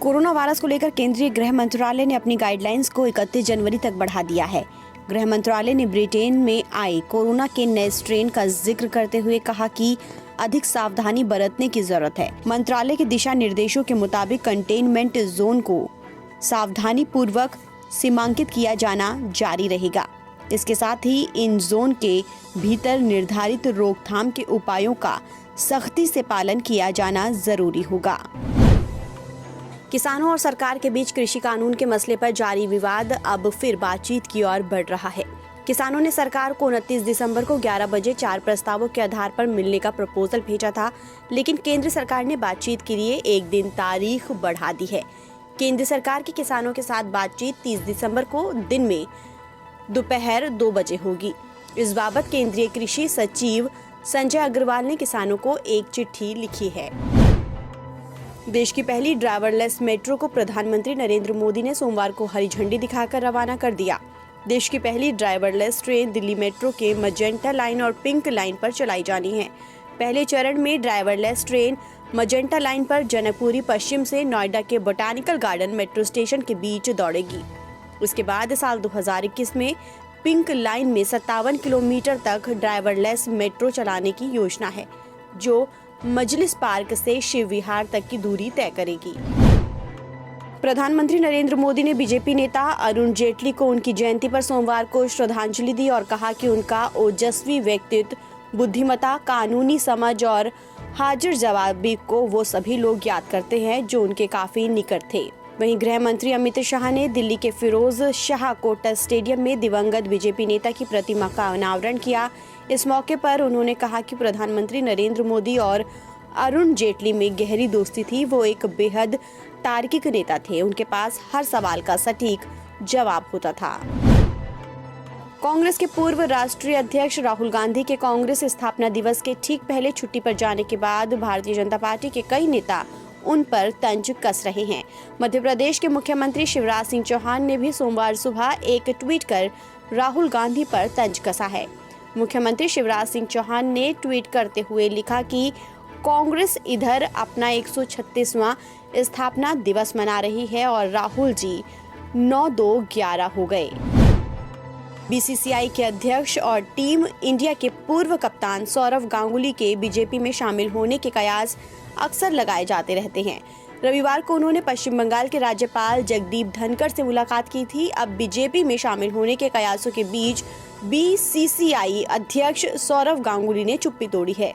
Corona virus को लेकर केंद्रीय गृह मंत्रालय ने अपनी गाइडलाइंस को 31 जनवरी तक बढ़ा दिया है। गृह मंत्रालय ने ब्रिटेन में आए कोरोना के नए स्ट्रेन का जिक्र करते हुए कहा कि अधिक सावधानी बरतने की जरूरत है। मंत्रालय के दिशा निर्देशों के मुताबिक कंटेनमेंट जोन को सावधानी पूर्वक सीमांकित किया जाना जारी रहेगा। इसके साथ ही इन जोन के भीतर निर्धारित रोकथाम के उपायों का सख्ती से पालन किया जाना जरूरी होगा। किसानों और सरकार के बीच कृषि कानून के मसले पर जारी विवाद अब फिर बातचीत की ओर बढ़ रहा है। किसानों ने सरकार को 29 दिसंबर को 11 बजे 4 प्रस्तावों के आधार पर मिलने का प्रपोजल भेजा था, लेकिन केंद्र सरकार ने बातचीत के लिए एक दिन तारीख बढ़ा दी है। केंद्र सरकार की किसानों के साथ बातचीत 30 दिसंबर को दिन में दोपहर 2 बजे होगी। इस बाबत केंद्रीय कृषि सचिव संजय अग्रवाल ने किसानों को एक चिट्ठी लिखी है। देश की पहली ड्राइवरलेस मेट्रो को प्रधानमंत्री नरेंद्र मोदी ने सोमवार को हरी झंडी दिखाकर रवाना कर दिया। देश की पहली ड्राइवरलेस ट्रेन दिल्ली मेट्रो के मजेंटा लाइन और पिंक लाइन पर चलाई जानी है। पहले चरण में ड्राइवरलेस ट्रेन मजेंटा लाइन पर जनकपुरी पश्चिम से नोएडा के बोटानिकल गार्डन मेट्रो स्टेशन के बीच दौड़ेगी। उसके बाद साल 2021 में पिंक लाइन में 57 किलोमीटर तक ड्राइवरलेस मेट्रो चलाने की योजना है, जो मजलिस पार्क से शिव विहार तक की दूरी तय करेगी। प्रधानमंत्री नरेंद्र मोदी ने बीजेपी नेता अरुण जेटली को उनकी जयंती पर सोमवार को श्रद्धांजलि दी और कहा कि उनका ओजस्वी व्यक्तित्व, बुद्धिमत्ता, कानूनी समझ और हाजिर जवाबी को वो सभी लोग याद करते हैं जो उनके काफी निकट थे। वहीं गृह मंत्री अमित शाह ने दिल्ली के फिरोज शाह कोटला स्टेडियम में दिवंगत बीजेपी नेता की प्रतिमा का अनावरण किया। इस मौके पर उन्होंने कहा कि प्रधानमंत्री नरेंद्र मोदी और अरुण जेटली में गहरी दोस्ती थी। वो एक बेहद तार्किक नेता थे। उनके पास हर सवाल का सटीक जवाब होता था। कांग्रेस के पूर्व राष्ट्रीय अध्यक्ष राहुल गांधी के कांग्रेस स्थापना दिवस के ठीक पहले छुट्टी पर जाने के बाद भारतीय जनता पार्टी के कई नेता उन पर तंज कस रहे हैं। मध्य प्रदेश के मुख्यमंत्री शिवराज सिंह चौहान ने भी सोमवार सुबह एक ट्वीट कर राहुल गांधी पर तंज कसा है। मुख्यमंत्री शिवराज सिंह चौहान ने ट्वीट करते हुए लिखा कि कांग्रेस इधर अपना 136वां स्थापना दिवस मना रही है और राहुल जी 9-2-11 हो गए। बीसीसीआई के अध्यक्ष और टीम इंडिया के पूर्व कप्तान सौरव गांगुली के बीजेपी में शामिल होने के कयास अक्सर लगाए जाते रहते हैं। रविवार को उन्होंने पश्चिम बंगाल के राज्यपाल जगदीप धनखड़ से मुलाकात की थी। अब बीजेपी में शामिल होने के कयासों के बीच बीसीसीआई अध्यक्ष सौरव गांगुली ने चुप्पी तोड़ी है।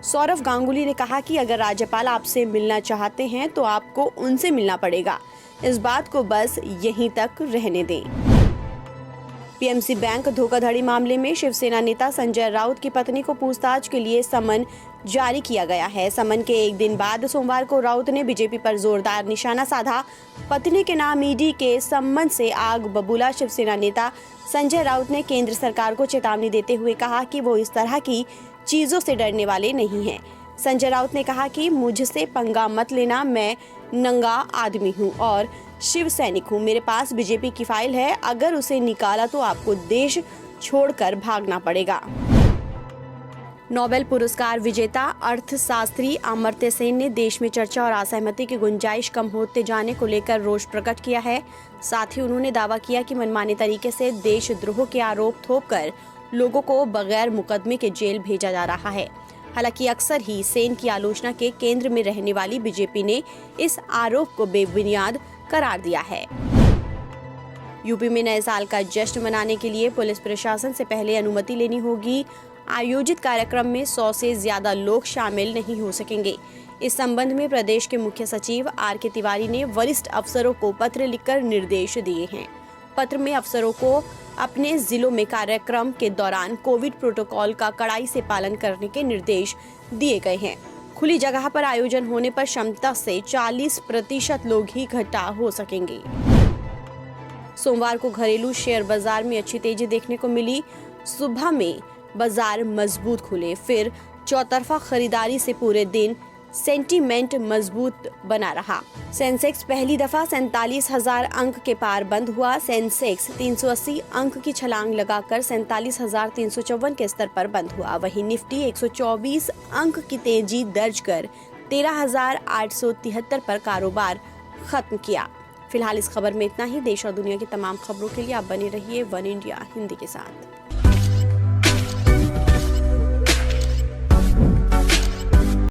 सौरव गांगुली ने कहा कि अगर राज्यपाल आपसे मिलना चाहते हैं तो आपको उनसे मिलना पड़ेगा। इस बात को बस यहीं तक रहने दें। पीएमसी बैंक धोखाधड़ी मामले में शिवसेना नेता संजय राउत की पत्नी को पूछताछ के लिए समन जारी किया गया है। समन के एक दिन बाद सोमवार को राउत ने बीजेपी पर जोरदार निशाना साधा। पत्नी के नाम ईडी के संबंध से आग बबूला शिवसेना नेता संजय राउत ने केंद्र सरकार को चेतावनी देते हुए कहा कि वो इस तरह की चीजों से डरने वाले नहीं हैं। संजय राउत ने कहा कि मुझसे पंगा मत लेना, मैं नंगा आदमी हूं और शिव सैनिक हूं। मेरे पास बीजेपी की फाइल है, अगर उसे निकाला तो आपको देश छोड़कर भागना पड़ेगा। नोबेल पुरस्कार विजेता अर्थशास्त्री अमर्त्य सेन ने देश में चर्चा और असहमति की गुंजाइश कम होते जाने को लेकर रोष प्रकट किया है। साथ ही उन्होंने दावा किया कि मनमाने तरीके से देशद्रोह के आरोप थोपकर लोगों को बगैर मुकदमे के जेल भेजा जा रहा है। हालांकि अक्सर ही सेन की आलोचना के केंद्र में रहने वाली बीजेपी ने इस आरोप को बेबुनियाद करार दिया है। यूपी में नए साल का जश्न मनाने के लिए पुलिस प्रशासन से पहले अनुमति लेनी होगी। आयोजित कार्यक्रम में 100 से ज्यादा लोग शामिल नहीं हो सकेंगे। इस संबंध में प्रदेश के मुख्य सचिव आर.के. तिवारी ने वरिष्ठ अफसरों को पत्र लिखकर निर्देश दिए हैं। पत्र में अफसरों को अपने जिलों में कार्यक्रम के दौरान कोविड प्रोटोकॉल का कड़ाई से पालन करने के निर्देश दिए गए हैं। खुली जगह पर आयोजन होने पर क्षमता से 40% लोग ही इकट्ठा हो सकेंगे। सोमवार को घरेलू शेयर बाजार में अच्छी तेजी देखने को मिली। सुबह में बाजार मजबूत खुले, फिर चौतरफा खरीदारी से पूरे दिन सेंटीमेंट मजबूत बना रहा। सेंसेक्स पहली दफा 47,000 अंक के पार बंद हुआ। सेंसेक्स 380 अंक की छलांग लगाकर 47,354 के स्तर पर बंद हुआ। वहीं निफ्टी 124 अंक की तेजी दर्ज कर 13,873 पर कारोबार खत्म किया। फिलहाल इस खबर में इतना ही। देश और दुनिया की तमाम खबरों के लिए आप बने रहिए वन इंडिया हिंदी के साथ।